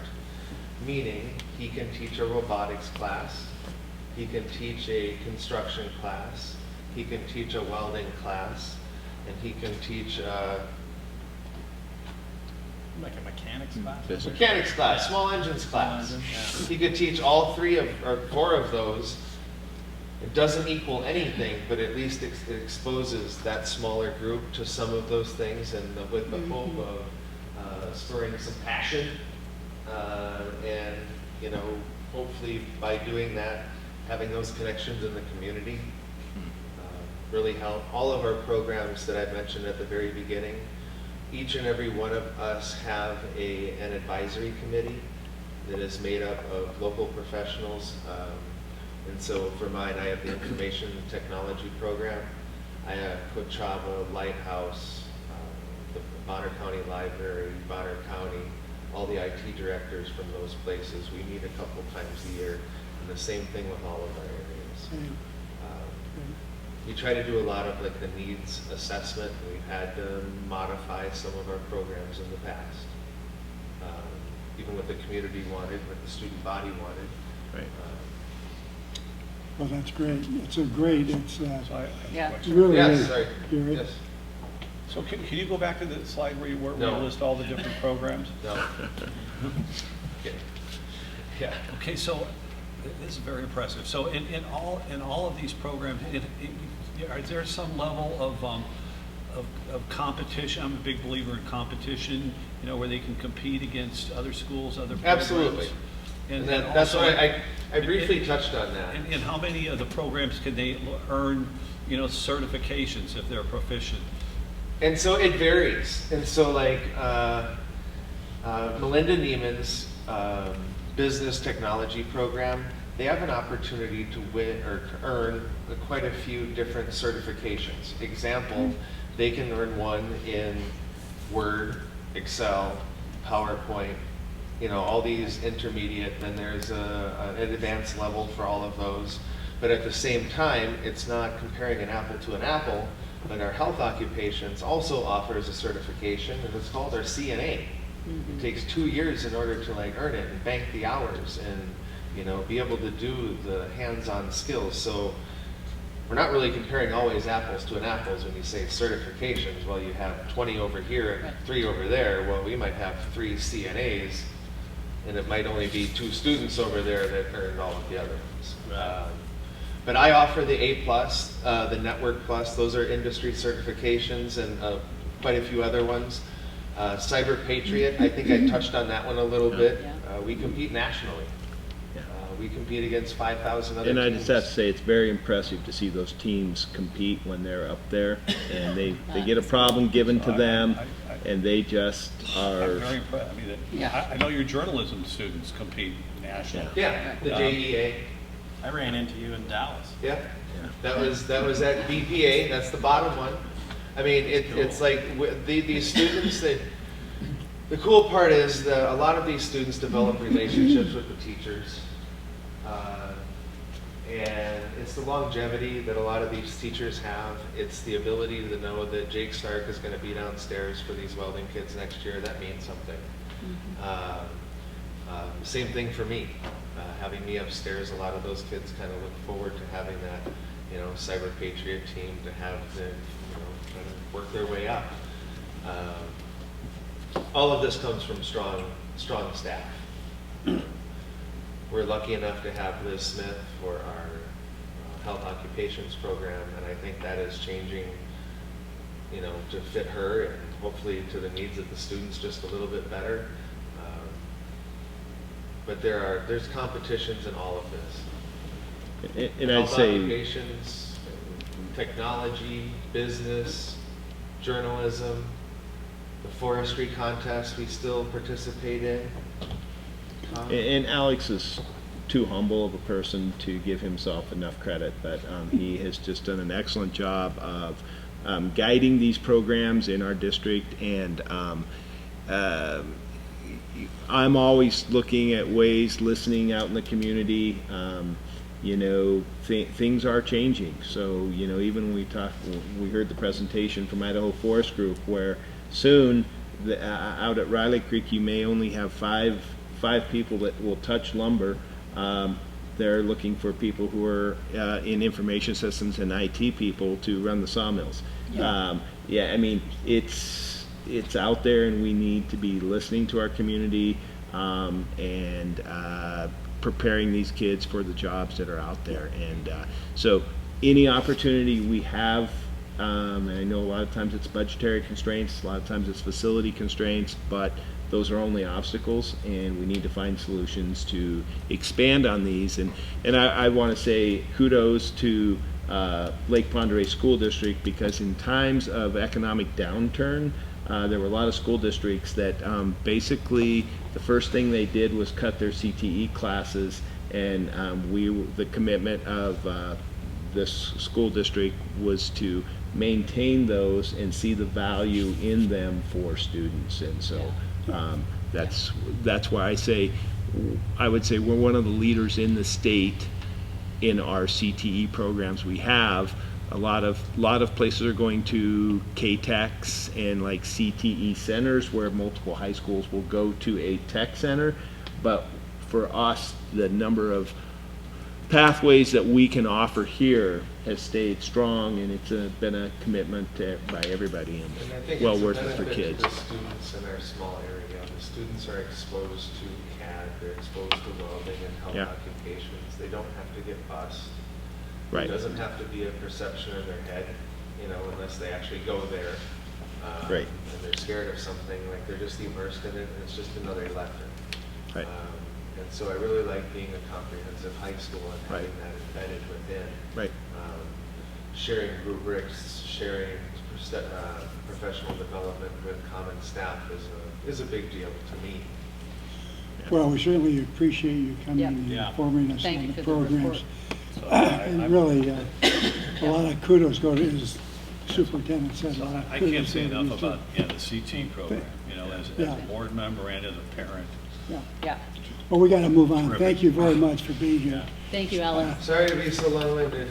meaning he can teach a robotics class, he can teach a construction class, he can teach a welding class, and he can teach Like a mechanics class? mechanics class, small engines class. He could teach all four of those. It doesn't equal anything, but at least it exposes that smaller group to some of those things, and with the hope of spurring some passion, and, you know, hopefully by doing that, having those connections in the community really help. All of our programs that I mentioned at the very beginning, each and every one of us have an advisory committee that is made up of local professionals. And so for mine, I have the information technology program. I have Coachella, Lighthouse, the Bonner County Library, Bonner County, all the IT directors from those places. We meet a couple times a year, and the same thing with all of our areas. We try to do a lot of like the needs assessment. We've had to modify some of our programs in the past. Even what the community wanted, what the student body wanted. Right. Well, that's great. It's really Yes, is. sorry. Gary. Yes. So can you go back to the slide where you No. list all the different programs? No. Okay. Yeah. Okay, so this is very impressive. So in all of these programs, is there some level of competition? I'm a big believer in competition, you know, where they can compete against other schools, other programs. Absolutely. And that's also, why I briefly touched on that. And how many of the programs can they earn, you know, certifications if they're proficient? And so it varies. And so like Melinda Neiman's business technology program, they have an opportunity to win or earn quite a few different certifications. Example, they can earn one in Word, Excel, PowerPoint, you know, all these intermediate, then there's an advanced level for all of those. But at the same time, it's not comparing an apple to an apple But our health occupations also offers a certification, and it's called our CNA. It takes 2 years in order to like earn it and bank the hours and, you know, be able to do the hands-on skills. So we're not really comparing always apples to an apples when you say certifications. Well, you have 20 over here and 3 over there. Well, we might have 3 CNAs, and it might only be 2 students over there that earned all of the other ones. But I offer the A+, the Network Plus. Those are industry certifications, and quite a few other ones. Cyber Patriot, I think I touched on that one a little bit. We compete nationally. We compete against 5,000 other teams. And I just have to say, it's very impressive to see those teams compete when they're up there, and they get a problem given to them, and they just are. I'm very impressed. I mean, I know your journalism students compete nationally. Yeah, the JEA. I ran into you in Dallas. Yeah, that was at BPA. That's the bottom one. I mean, it's like these students. The cool part is that a lot of these students develop relationships with the teachers, and it's the longevity that a lot of these teachers have. It's the ability to know that Jake Stark is going to be downstairs for these welding kids next year. That means something. Same thing for me. Having me upstairs, a lot of those kids kind of look forward to having that, you know, Cyber Patriot team to have the, you know, kind of work their way up. All of this comes from strong staff. We're lucky enough to have Liz Smith for our health occupations program, and I think that is changing, you know, to fit her and hopefully to the needs of the students just a little bit better. But there's competitions in all of this. And I'd Health say occupations, technology, business, journalism, the forestry contest we still participate in. And Alex is too humble of a person to give himself enough credit, but he has just done an excellent job of guiding these programs in our district, and I'm always looking at ways, listening out in the community. You know, things are changing. So, you know, even when we heard the presentation from Idaho Forest Group, where soon out at Riley Creek you may only have five people that will touch lumber. They're looking for people who are in information systems and IT people to run the sawmills. I mean, it's out there, and we need to be listening to our community and preparing these kids for the jobs that are out there. And so any opportunity we have, and I know a lot of times it's budgetary constraints, a lot of times it's facility constraints, but those are only obstacles, and we need to find solutions to expand on these. And I want to say kudos to Lake Pend Oreille School District, because in times of economic downturn, there were a lot of school districts that basically the first thing they did was cut their CTE classes, and the commitment of this school district was to maintain those and see the value in them for students. And so that's why I would say we're one of the leaders in the state in our CTE programs we have. A lot of places are going to K-Techs and like CTE centers where multiple high schools will go to a tech center. But for us, the number of pathways that we can offer here has stayed strong, and it's been a commitment by everybody, and I think well it's worth a it for benefit kids. to the students in our small area. The students are exposed to CAD, they're exposed to welding and health occupations. They don't have to get bused. Right. It doesn't have to be a perception in their head, you know, unless they actually go there. Right. And they're scared of something, like they're just immersed in it, and it's just another lesson. Right. And so I really like being a comprehensive high school and having that embedded within. Right. Sharing rubrics, sharing professional development with common staff is a big deal to me. Well, we certainly appreciate you coming and informing us Thank on you the for the programs. So And really, a lot of kudos go to, as the superintendent said, a lot of I kudos can't say go to enough you, about the CT program, you know, as a board member and as a parent. Yeah. Well, we got to move on. Terrific. Thank you very much for being here. Thank you, Alan. Sorry to be so long-winded.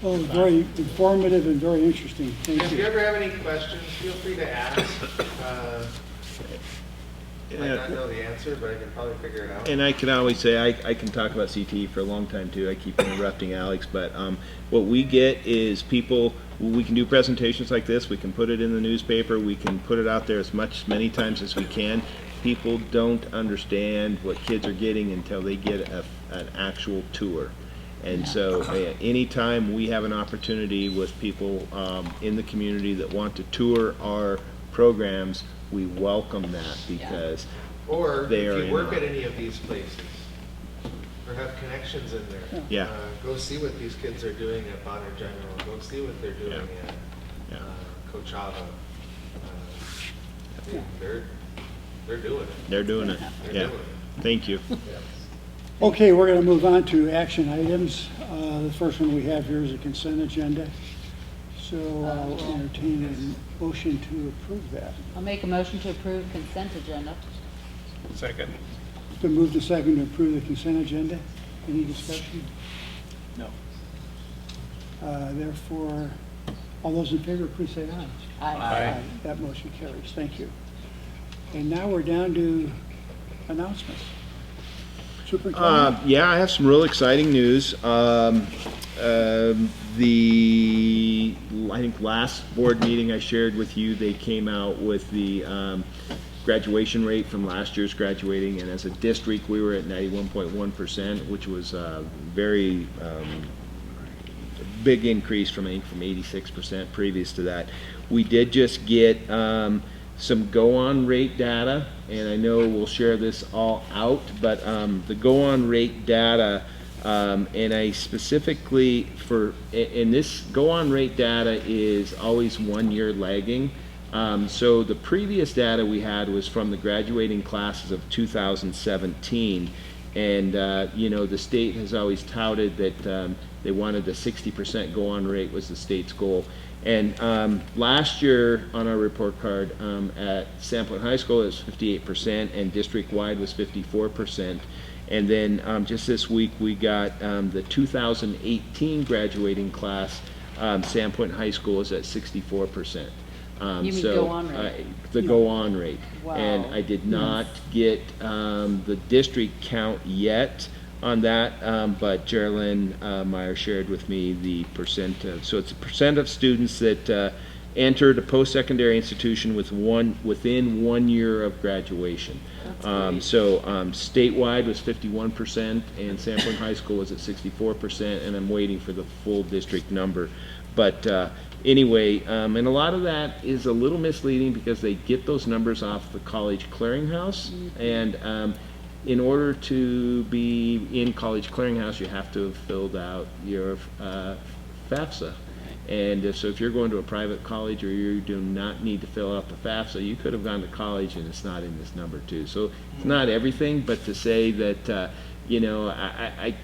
Oh, very informative and very interesting. Thank If you you. ever have any questions, feel free to ask. I might not know the answer, but I can probably figure it out. And I can always say, I can talk about CTE for a long time too. I keep interrupting Alex, but what we get is people, we can do presentations like this, we can put it in the newspaper, we can put it out there many times as we can. People don't understand what kids are getting until they get an actual tour. And so anytime we have an opportunity with people in the community that want to tour our programs, we welcome that because Or they are if you in work awe. at any of these places, or have connections in there. Yeah. Go see what these kids are doing at Bonner General, go see what they're doing at Coachella. They're doing it. They're doing it. They're Yeah. doing it. Thank you. Yes. Okay, we're going to move on to action items. The first one we have here is a consent agenda. So I'll entertain a motion to approve that. I'll make a motion to approve consent agenda. Second. It's been moved to second to approve the consent agenda. Any discussion? No. Therefore, all those in favor, please say aye. Aye. That motion carries. Thank you. And now we're down to announcements. Superintendent? Yeah, I have some real exciting news. I think last board meeting I shared with you, they came out with the graduation rate from last year's graduating, and as a district, we were at 91.1%, which was a very big increase from 86% previous to that. We did just get some go-on rate data, and I know we'll share this all out, but the go-on rate data, and I specifically and this go-on rate data is always 1 year lagging. So the previous data we had was from the graduating classes of 2017, and you know, the state has always touted that they wanted a 60% go-on rate was the state's goal. And last year on our report card at Sandpoint High School it was 58%, and district-wide was 54%. And then just this week we got the 2018 graduating class, Sandpoint High School is at 64%. You mean so, go-on rate? The go-on rate. Wow. And I did not get the district count yet on that, but Geraldine Meyer shared with me the percent of, so it's a percent of students that entered a post-secondary institution within 1 year of graduation. So statewide was 51%, and Sandpoint High School was at 64%, and I'm waiting for the full district number. But anyway, and a lot of that is a little misleading because they get those numbers off the college clearinghouse, and in order to be in college clearinghouse, you have to have filled out your FAFSA. And so if you're going to a private college or you do not need to fill out the FAFSA, you could have gone to college and it's not in this number too. So it's not everything, but to say that, you know, I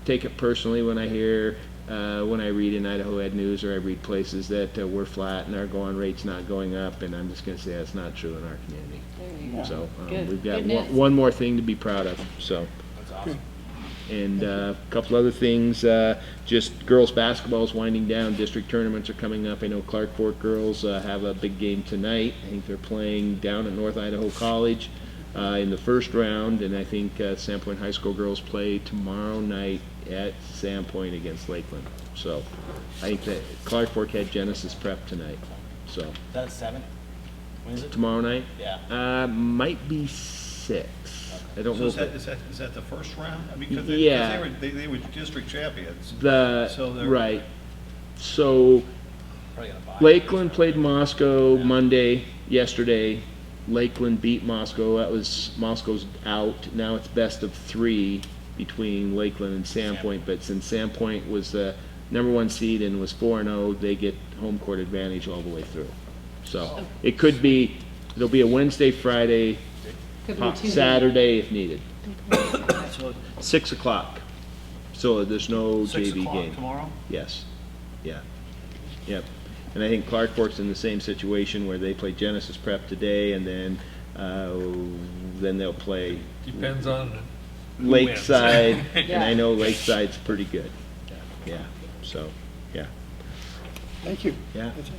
take it personally when I hear, when I read in Idaho Ed News or I read places that we're flat and our go-on rate's not going up, and I'm just going to say that's not true in our community. There you go. So Good. we've got Good news. one more thing to be proud of. So. That's awesome. And a couple other things, just girls basketball is winding down, district tournaments are coming up. I know Clark Fork girls have a big game tonight. I think they're playing down at North Idaho College in the first round, and I think Sandpoint High School girls play tomorrow night at Sandpoint against Lakeland. So I think that Clark Fork had Genesis Prep tonight. So That's 7. When is it? tomorrow night? Yeah. Might be 6. I don't know. So is that the first round? I mean, because Yeah. they were district champions. So they're- Right. So Probably gonna buy. Lakeland played Moscow Monday, yesterday. Lakeland beat Moscow. That was, Moscow's out. Now it's best of 3 between Lakeland and Sandpoint. But since Sandpoint was the #1 seed and was 4-0, they get home court advantage all the way through. So it could be, it'll be a Wednesday, Friday, Could be Tuesday. Saturday if needed. So 6 o'clock. So there's no 6 JV o'clock game. tomorrow? Yes. Yeah. Yep. And I think Clark Fork's in the same situation where they play Genesis Prep today, and then they'll play Depends on who Lakeside, wins. and I know Lakeside's pretty good. Yeah. So Yeah. Thank you. Yeah. That's it.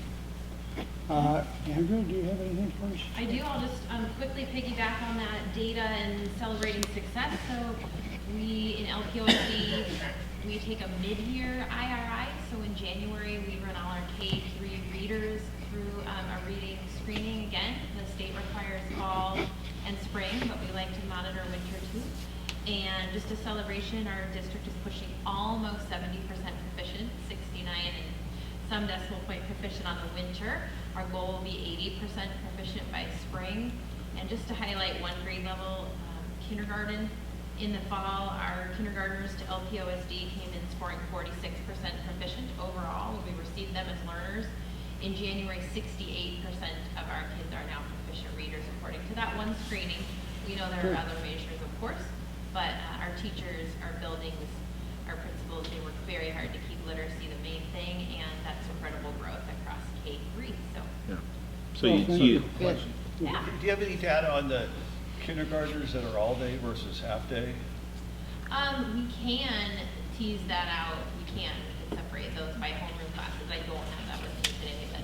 Andrew, do you have anything for us? I do. I'll just quickly piggyback on that data and celebrating success. So we, in LPOSD, we take a mid-year IRI. So in January, we run all our K-3 readers through a reading screening again. The state requires fall and spring, but we like to monitor winter too. And just a celebration, our district is pushing almost 70% proficient, 69 and some decimal point proficient on the winter. Our goal will be 80% proficient by spring. And just to highlight one grade level, kindergarten, in the fall, our kindergartners to LPOSD came in scoring 46% proficient overall. We received them as learners. In January, 68% of our kids are now proficient readers according to that one screening. We know there are other measures, of course, but our teachers are building this, our principals, they work very hard to keep literacy the main thing, and that's incredible growth across K-3, so. Yeah. So Well, thank you. Yeah. Do you have any data on the kindergartners that are all day versus half day? We can tease that out. We can separate those by homeroom classes. I don't have that with me today, but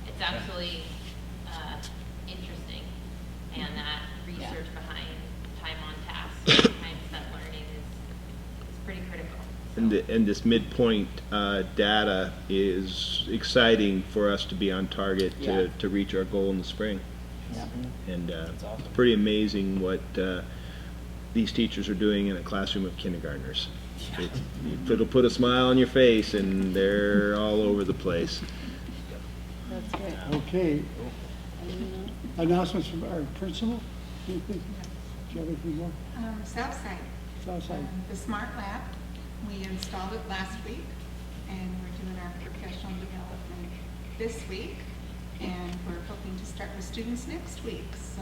it's absolutely interesting. And that research behind time on task, time spent learning is pretty critical. So. And this midpoint data is exciting for us to be on target to reach our goal in the spring. Yeah. And awesome. pretty amazing what these teachers are doing in a classroom of kindergartners. It'll put a smile on your face, and they're all over the place. That's great. Okay. Announcements from our principal? Anything? Do you have anything more? Southside. Southside. The Smart Lab, we installed it last week, and we're doing our professional development this week, and we're hoping to start with students next week. So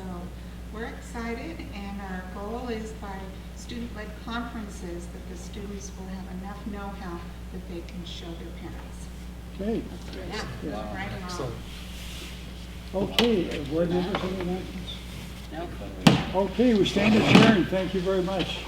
we're excited, and our goal is by student-led conferences that the students will have enough know-how that they can show their parents. Okay. Yeah, right along. Okay, board members, any announcements? Nope. Okay, we stand adjourned. Thank you very much.